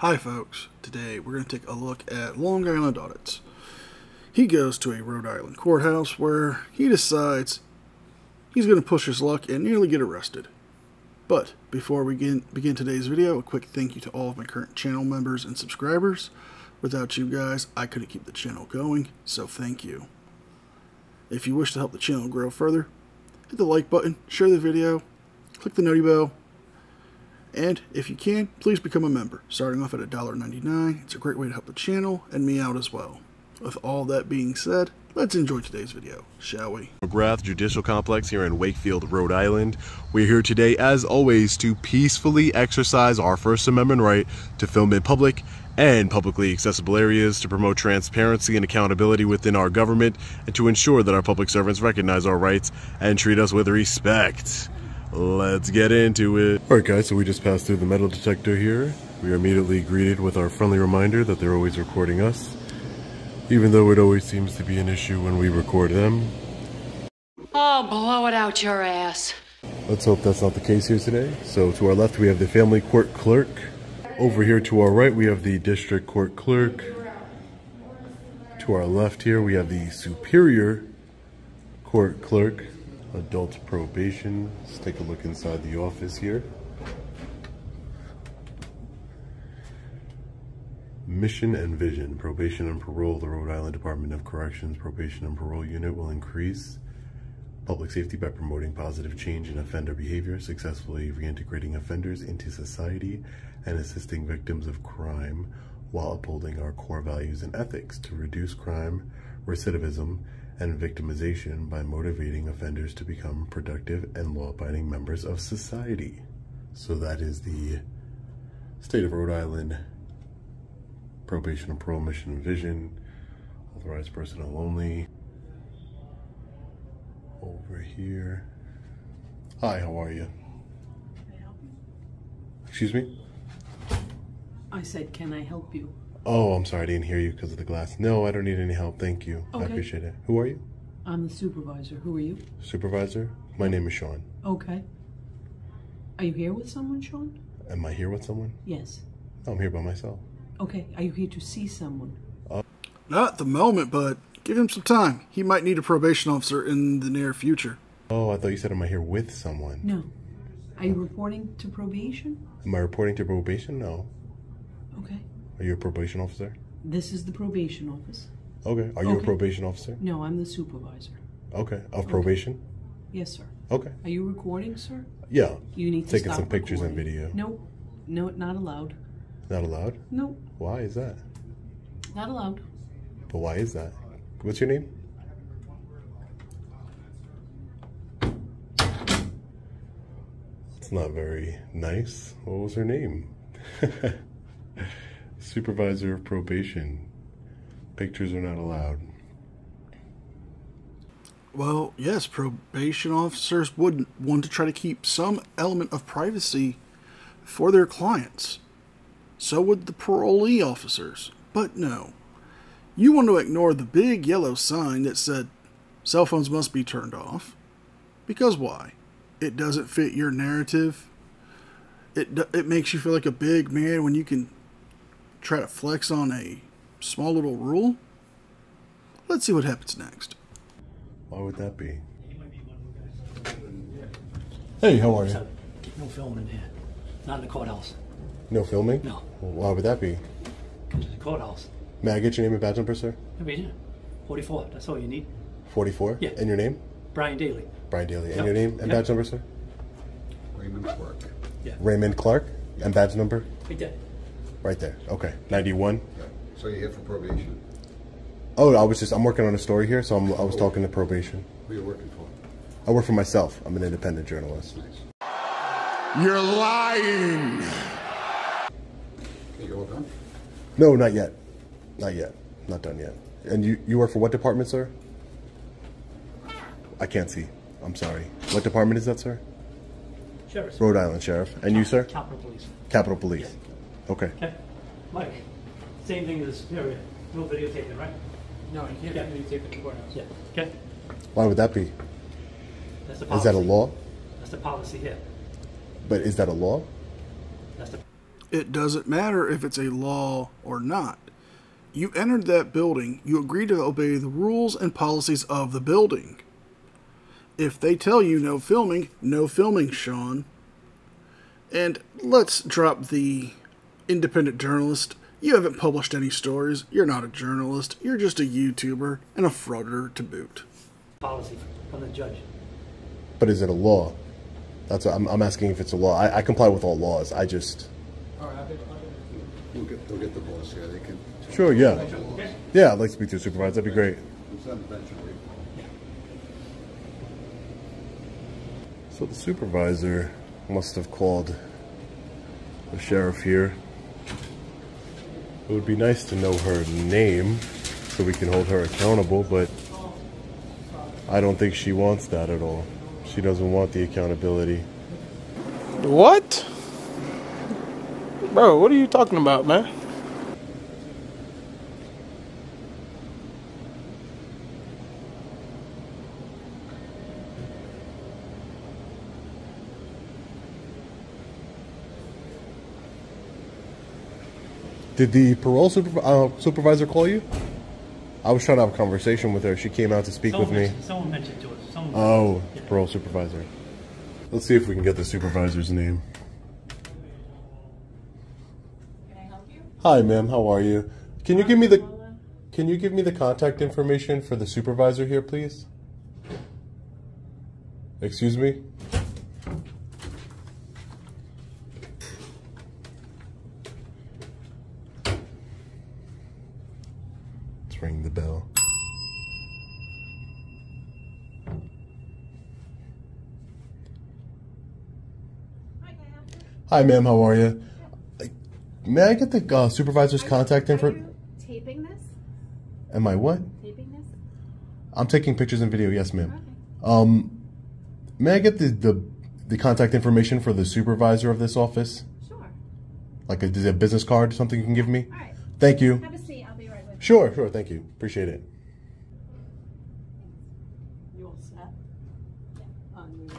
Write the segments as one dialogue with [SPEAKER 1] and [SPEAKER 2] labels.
[SPEAKER 1] Hi folks, today we're going to take a look at Long Island Audits. He goes to a Rhode Island courthouse where he decides he's going to push his luck and nearly get arrested. But before we begin today's video, a quick thank you to all of my current channel members and subscribers. Without you guys, I couldn't keep the channel going, so thank you. If you wish to help the channel grow further, hit the like button, share the video, click the noti bell, and if you can, please become a member. Starting off at $1.99, it's a great way to help the channel and me out as well. With all that being said, let's enjoy today's video, shall we?
[SPEAKER 2] McGrath Judicial Complex here in Wakefield, Rhode Island. We're here today, as always, to peacefully exercise our First Amendment right to film in public and publicly accessible areas, to promote transparency and accountability within our government, and to ensure that our public servants recognize our rights and treat us with respect. Let's get into it. Alright guys, so we just passed through the metal detector here. We are immediately greeted with our friendly reminder that they're always recording us, even though it always seems to be an issue when we record them.
[SPEAKER 3] Oh, blow it out your ass.
[SPEAKER 2] Let's hope that's not the case here today. So to our left we have the family court clerk. Over here to our right we have the district court clerk. To our left here we have the superior court clerk. Adult probation. Let's take a look inside the office here. Mission and vision. Probation and parole. The Rhode Island Department of Corrections Probation and Parole Unit will increase public safety by promoting positive change in offender behavior, successfully reintegrating offenders into society, and assisting victims of crime while upholding our core values and ethics to reduce crime, recidivism, and victimization by motivating offenders to become productive and law-abiding members of society. So that is the state of Rhode Island probation and parole mission and vision. Authorized personnel only. Over here. Hi, how are you?
[SPEAKER 4] Can I help you?
[SPEAKER 2] Excuse me?
[SPEAKER 4] I said, can I help you?
[SPEAKER 2] Oh, I'm sorry, I didn't hear you because of the glass. No, I don't need any help, thank you.
[SPEAKER 4] Okay.
[SPEAKER 2] I appreciate it. Who are you?
[SPEAKER 4] I'm the supervisor. Who are you?
[SPEAKER 2] Supervisor? My name is Sean.
[SPEAKER 4] Okay. Are you here with someone, Sean?
[SPEAKER 2] Am I here with someone?
[SPEAKER 4] Yes.
[SPEAKER 2] No, I'm here by myself.
[SPEAKER 4] Okay. Are you here to see someone?
[SPEAKER 1] Not at the moment, but give him some time. He might need a probation officer in the near future.
[SPEAKER 2] Oh, I thought you said, am I here with someone?
[SPEAKER 4] No. Are you reporting to probation?
[SPEAKER 2] Am I reporting to probation? No.
[SPEAKER 4] Okay.
[SPEAKER 2] Are you a probation officer?
[SPEAKER 4] This is the probation office.
[SPEAKER 2] Okay. Are you a probation officer?
[SPEAKER 4] No, I'm the supervisor.
[SPEAKER 2] Okay. Of probation?
[SPEAKER 4] Yes, sir.
[SPEAKER 2] Okay.
[SPEAKER 4] Are you recording, sir?
[SPEAKER 2] Yeah.
[SPEAKER 4] You need to
[SPEAKER 2] Taking
[SPEAKER 4] stop
[SPEAKER 2] some pictures
[SPEAKER 4] recording.
[SPEAKER 2] and video.
[SPEAKER 4] No. No, not allowed.
[SPEAKER 2] Not allowed?
[SPEAKER 4] No.
[SPEAKER 2] Why is that?
[SPEAKER 4] Not allowed.
[SPEAKER 2] But why is that? What's your name? It's not very nice. What was her name? Supervisor of probation. Pictures are not allowed.
[SPEAKER 1] Well, yes, probation officers would want to try to keep some element of privacy for their clients. So would the parolee officers. But no. You want to ignore the big yellow sign that said cell phones must be turned off. Because why? It doesn't fit your narrative. It makes you feel like a big man when you can try to flex on a small little rule. Let's see what happens next.
[SPEAKER 2] Why would that be? Hey, how are you?
[SPEAKER 5] No filming in here. Not in the courthouse.
[SPEAKER 2] No filming?
[SPEAKER 5] No.
[SPEAKER 2] Well, why would that be?
[SPEAKER 5] Because it's the courthouse.
[SPEAKER 2] May I get your name and badge number, sir?
[SPEAKER 5] I mean, 44. That's all you need.
[SPEAKER 2] 44?
[SPEAKER 5] Yeah.
[SPEAKER 2] And your name?
[SPEAKER 5] Brian Daly.
[SPEAKER 2] Brian Daly. And
[SPEAKER 5] Yep.
[SPEAKER 2] your name and
[SPEAKER 5] Yep.
[SPEAKER 2] badge number, sir?
[SPEAKER 6] Raymond Clark.
[SPEAKER 5] Yeah.
[SPEAKER 2] Raymond Clark. And badge number?
[SPEAKER 5] Right there.
[SPEAKER 2] Right there. Okay. 91.
[SPEAKER 6] Yeah. So you're here for probation.
[SPEAKER 2] Oh, I'm working on a story here, so I was talking to probation.
[SPEAKER 6] Who are you working for?
[SPEAKER 2] I work for myself. I'm an independent journalist.
[SPEAKER 6] Nice.
[SPEAKER 7] You're lying.
[SPEAKER 6] Okay, you all done?
[SPEAKER 2] No, not yet. Not yet. Not done yet. And you work for what department, sir? I can't see. I'm sorry. What department is that, sir?
[SPEAKER 5] Sheriff.
[SPEAKER 2] Rhode Island Sheriff. And you, sir?
[SPEAKER 5] Capitol Police.
[SPEAKER 2] Capitol Police. Okay.
[SPEAKER 5] Okay. Mike, same thing as Superior. No videotaping, right?
[SPEAKER 8] No, you can't videotape in the courthouse.
[SPEAKER 5] Yeah. Okay.
[SPEAKER 2] Why would that be?
[SPEAKER 5] That's the policy.
[SPEAKER 2] Is that a law?
[SPEAKER 5] That's the policy here.
[SPEAKER 2] But is that a law?
[SPEAKER 5] That's the...
[SPEAKER 1] It doesn't matter if it's a law or not. You entered that building, you agreed to obey the rules and policies of the building. If they tell you no filming, Sean. And let's drop the independent journalist. You haven't published any stories, you're not a journalist, you're just a YouTuber and a frauder to boot.
[SPEAKER 5] Policy from the judge.
[SPEAKER 2] But is it a law? That's what I'm asking if it's a law. I comply with all laws. I just...
[SPEAKER 6] We'll get the boss here. They can.
[SPEAKER 2] Sure, yeah. Yeah, I'd like to speak to the supervisor. That'd be great. So the supervisor must have called the sheriff here. It would be nice to know her name so we can hold her accountable, but I don't think she wants that at all. She doesn't want the accountability.
[SPEAKER 7] What? Bro, what are you talking about, man?
[SPEAKER 2] Did the parole supervisor call you? I was trying to have a conversation with her. She came out to speak with me.
[SPEAKER 5] Someone mentioned to us.
[SPEAKER 2] Oh, the parole supervisor. Let's see if we can get the supervisor's name.
[SPEAKER 9] Can I help you?
[SPEAKER 2] Hi, ma'am. How are you? Can you give me the contact information for the supervisor here, please? Excuse me? Let's ring the bell. Hi, ma'am. How are you? May I get the supervisor's contact info?
[SPEAKER 9] Are you taping this?
[SPEAKER 2] Am I what?
[SPEAKER 9] Taping this?
[SPEAKER 2] I'm taking pictures and video. Yes, ma'am.
[SPEAKER 9] Okay.
[SPEAKER 2] May I get the contact information for the supervisor of this office?
[SPEAKER 9] Sure.
[SPEAKER 2] Like is it a business card or something you can give me?
[SPEAKER 9] All right.
[SPEAKER 2] Thank you.
[SPEAKER 9] Have a seat. I'll be right with you.
[SPEAKER 2] Sure. Thank you. Appreciate it.
[SPEAKER 4] You all set?
[SPEAKER 9] Yeah.
[SPEAKER 4] Oh, you really got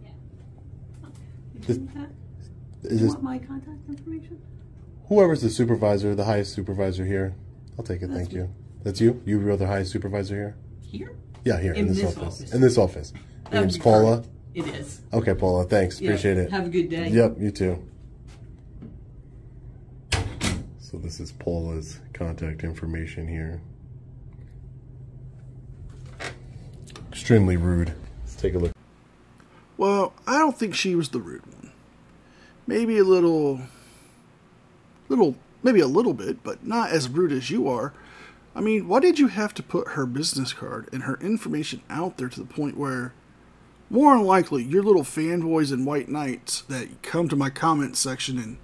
[SPEAKER 4] it.
[SPEAKER 9] Yeah.
[SPEAKER 2] This- Is
[SPEAKER 4] You
[SPEAKER 2] this
[SPEAKER 4] want my contact information?
[SPEAKER 2] whoever's the supervisor, the highest supervisor here? I'll take it.
[SPEAKER 4] That's
[SPEAKER 2] Thank
[SPEAKER 4] me.
[SPEAKER 2] you. That's you? You're the highest supervisor here?
[SPEAKER 4] Here?
[SPEAKER 2] Yeah, here in this
[SPEAKER 4] this
[SPEAKER 2] office.
[SPEAKER 4] office.
[SPEAKER 2] In this office. Your
[SPEAKER 4] That'd
[SPEAKER 2] name's
[SPEAKER 4] be
[SPEAKER 2] Paula.
[SPEAKER 4] perfect. It is.
[SPEAKER 2] Okay, Paula. Thanks.
[SPEAKER 4] Yeah.
[SPEAKER 2] Appreciate it.
[SPEAKER 4] Have a good day.
[SPEAKER 2] Yep, you too. So this is Paula's contact information here. Extremely rude. Let's take a look.
[SPEAKER 1] Well, I don't think she was the rude one. Maybe maybe a little bit, but not as rude as you are. I mean, why did you have to put her business card and her information out there to the point where, more than likely, your little fanboys and white knights that come to my comment section and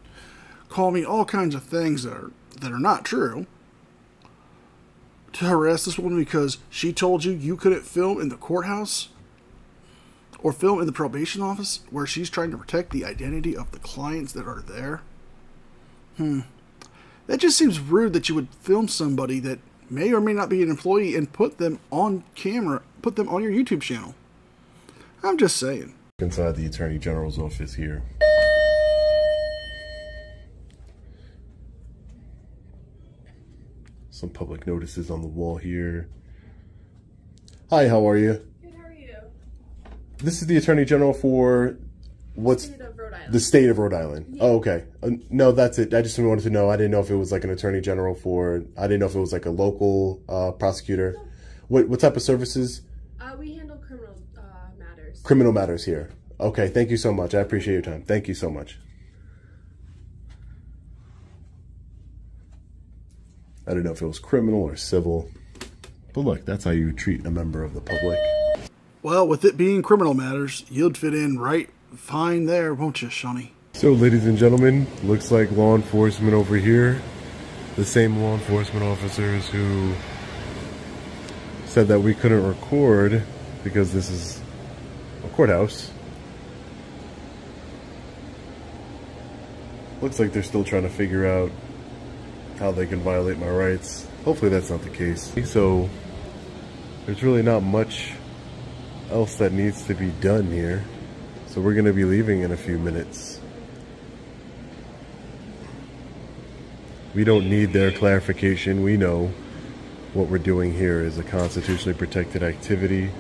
[SPEAKER 1] call me all kinds of things that are not true, to harass this woman because she told you couldn't film in the courthouse or film in the probation office where she's trying to protect the identity of the clients that are there? That just seems rude that you would film somebody that may or may not be an employee and put them on camera, put them on your YouTube channel. I'm just saying.
[SPEAKER 2] Inside the Attorney General's office here. Some public notices on the wall here. Hi, how are you?
[SPEAKER 9] Good, how are you?
[SPEAKER 2] This is the Attorney General for what's
[SPEAKER 9] State of Rhode Island.
[SPEAKER 2] the state of Rhode Island. Yeah. Oh, okay. No, that's it. I just wanted to know. I didn't know if it was like an Attorney General for. I didn't know if it was like a local prosecutor. What type of services?
[SPEAKER 9] We handle criminal matters.
[SPEAKER 2] Criminal matters here. Okay. Thank you so much. I appreciate your time. Thank you so much. I don't know if it was criminal or civil. But look, that's how you treat a member of the public.
[SPEAKER 1] Well, with it being criminal matters, you'd fit in right fine there, won't you, Shawnee?
[SPEAKER 2] So, ladies and gentlemen, looks like law enforcement over here, the same law enforcement officers who said that we couldn't record because this is a courthouse. Looks like they're still trying to figure out how they can violate my rights. Hopefully that's not the case. So, there's really not much else that needs to be done here. So we're going to be leaving in a few minutes. We don't need their clarification. We know what we're doing here is a constitutionally protected activity.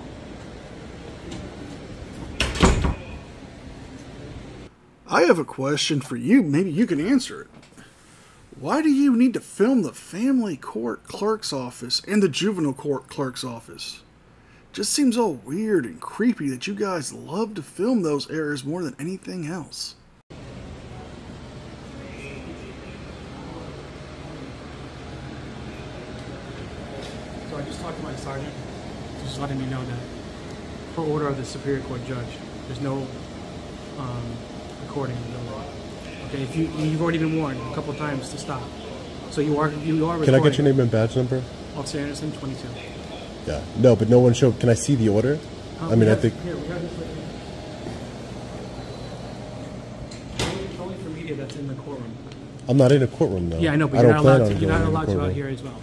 [SPEAKER 1] I have a question for you. Maybe you can answer it. Why do you need to film the family court clerk's office and the juvenile court clerk's office? Just seems all weird and creepy that you guys love to film those areas more than anything else.
[SPEAKER 8] So I just talked to my sergeant, just letting me know that per order of the Superior Court judge, there's no recording in the building. Okay, if you've already been warned a couple of times to stop, so you are recording.
[SPEAKER 2] Can I get your name and badge number?
[SPEAKER 8] Officer Anderson, 22.
[SPEAKER 2] Yeah. No, but no one showed. Can I see the order? I mean, I think.
[SPEAKER 8] Here, we have this right here. It's only for media that's in the courtroom.
[SPEAKER 2] I'm not in a courtroom though.
[SPEAKER 8] Yeah, I know, but you're not allowed to out here as well.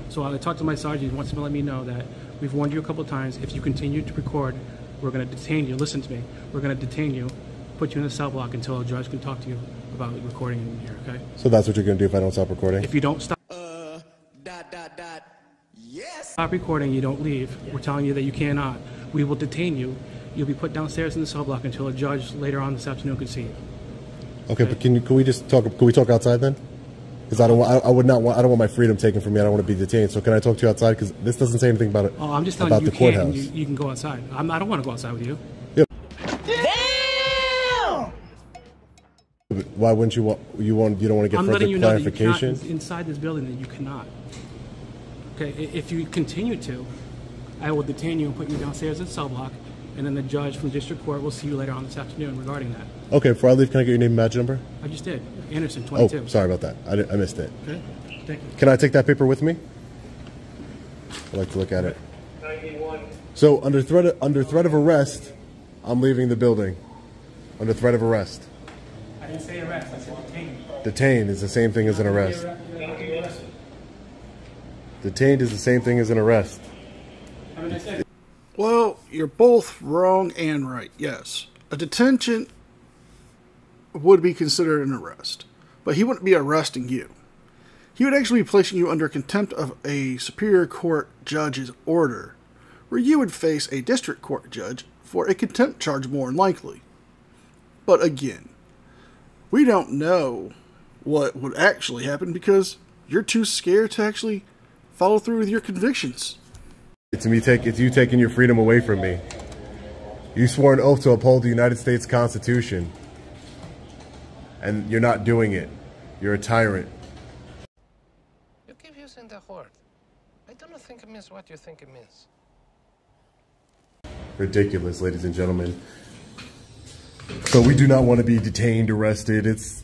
[SPEAKER 8] So I talked to my sergeant. He wants to let me know that we've warned you a couple of times. If you continue to record, we're going to detain you. Listen to me. We're going to detain you, put you in a cell block until a judge can talk to you about recording in here. Okay?
[SPEAKER 2] So that's what you're going to do if I don't stop recording?
[SPEAKER 8] If you don't stop. Yes. Stop recording. You don't leave. We're telling you that you cannot. We will detain you. You'll be put downstairs in the cell block until a judge later on this afternoon can see you.
[SPEAKER 2] Okay, but can we just talk? Can we talk outside then? Because I don't want my freedom taken from me. I don't want to be detained. So can I talk to you outside? Because this doesn't say anything about it.
[SPEAKER 8] Oh, I'm just telling you, you can go outside. I don't want to go outside with you.
[SPEAKER 2] Yep. Damn! Why wouldn't you want? You don't want to get further clarification?
[SPEAKER 8] Know that inside this building that you cannot. Okay, if you continue to, I will detain you and put you downstairs in the cell block, and then the judge from the district court will see you later on this afternoon regarding that.
[SPEAKER 2] Okay, before I leave, can I get your name and badge number?
[SPEAKER 8] I just did. Anderson, 22.
[SPEAKER 2] Oh, sorry about that. I missed it.
[SPEAKER 8] Okay, thank you.
[SPEAKER 2] Can I take that paper with me? I'd like to look at it. 91. So under threat of arrest, I'm leaving the building. Under threat of arrest.
[SPEAKER 8] I didn't say arrest. I said detain.
[SPEAKER 2] Detained is the same thing as an arrest. Detained is the same thing as an arrest.
[SPEAKER 1] Well, you're both wrong and right, yes. A detention would be considered an arrest, but he wouldn't be arresting you. He would actually be placing you under contempt of a Superior Court judge's order, where you would face a district court judge for a contempt charge more than likely. But again, we don't know what would actually happen because you're too scared to actually follow through with your convictions.
[SPEAKER 2] It's you taking your freedom away from me. You swore an oath to uphold the United States Constitution, and you're not doing it. You're a tyrant.
[SPEAKER 10] You keep using the word. I don't think it means what you think it means.
[SPEAKER 2] Ridiculous, ladies and gentlemen. So we do not want to be detained, arrested. It's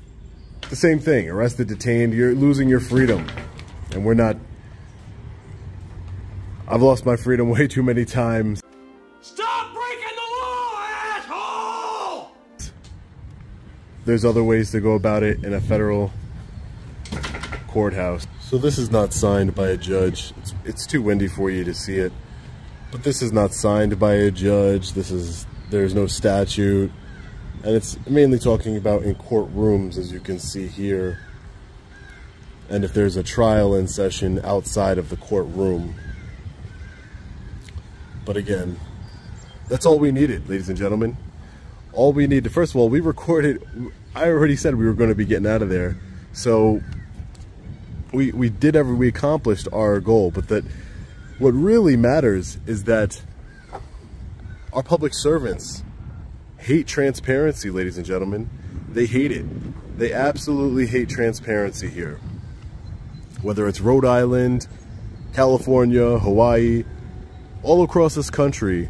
[SPEAKER 2] the same thing. Arrested, detained. You're losing your freedom, and we're not. I've lost my freedom way too many times.
[SPEAKER 5] Stop breaking the law, asshole!
[SPEAKER 2] There's other ways to go about it in a federal courthouse. So this is not signed by a judge. It's too windy for you to see it. But this is not signed by a judge. There's no statute. And it's mainly talking about in courtrooms, as you can see here. And if there's a trial in session outside of the courtroom. But again, that's all we needed, ladies and gentlemen. All we needed. First of all, we recorded. I already said we were going to be getting out of there, so we accomplished our goal. But that what really matters is that our public servants hate transparency, ladies and gentlemen. They hate it. They absolutely hate transparency here. Whether it's Rhode Island, California, Hawaii. All across this country,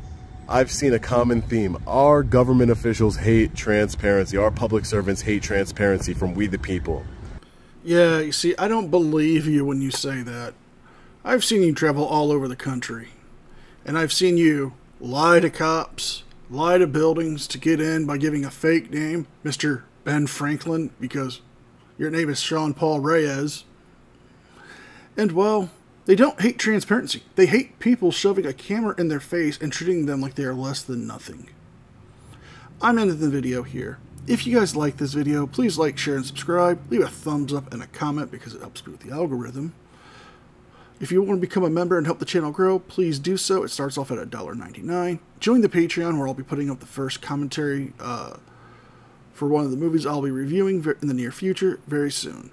[SPEAKER 2] I've seen a common theme. Our government officials hate transparency. Our public servants hate transparency from we the people.
[SPEAKER 1] Yeah, you see, I don't believe you when you say that. I've seen you travel all over the country. And I've seen you lie to cops, lie to buildings to get in by giving a fake name, Mr. Ben Franklin, because your name is Sean Paul Reyes. And, well, they don't hate transparency. They hate people shoving a camera in their face and treating them like they are less than nothing. I'm ending the video here. If you guys like this video, please like, share, and subscribe. Leave a thumbs up and a comment because it helps me with the algorithm. If you want to become a member and help the channel grow, please do so. It starts off at $1.99. Join the Patreon where I'll be putting up the first commentary for one of the movies I'll be reviewing in the near future very soon.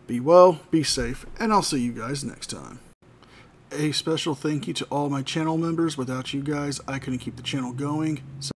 [SPEAKER 1] Be well, be safe, and I'll see you guys next time. A special thank you to all my channel members. Without you guys, I couldn't keep the channel going. So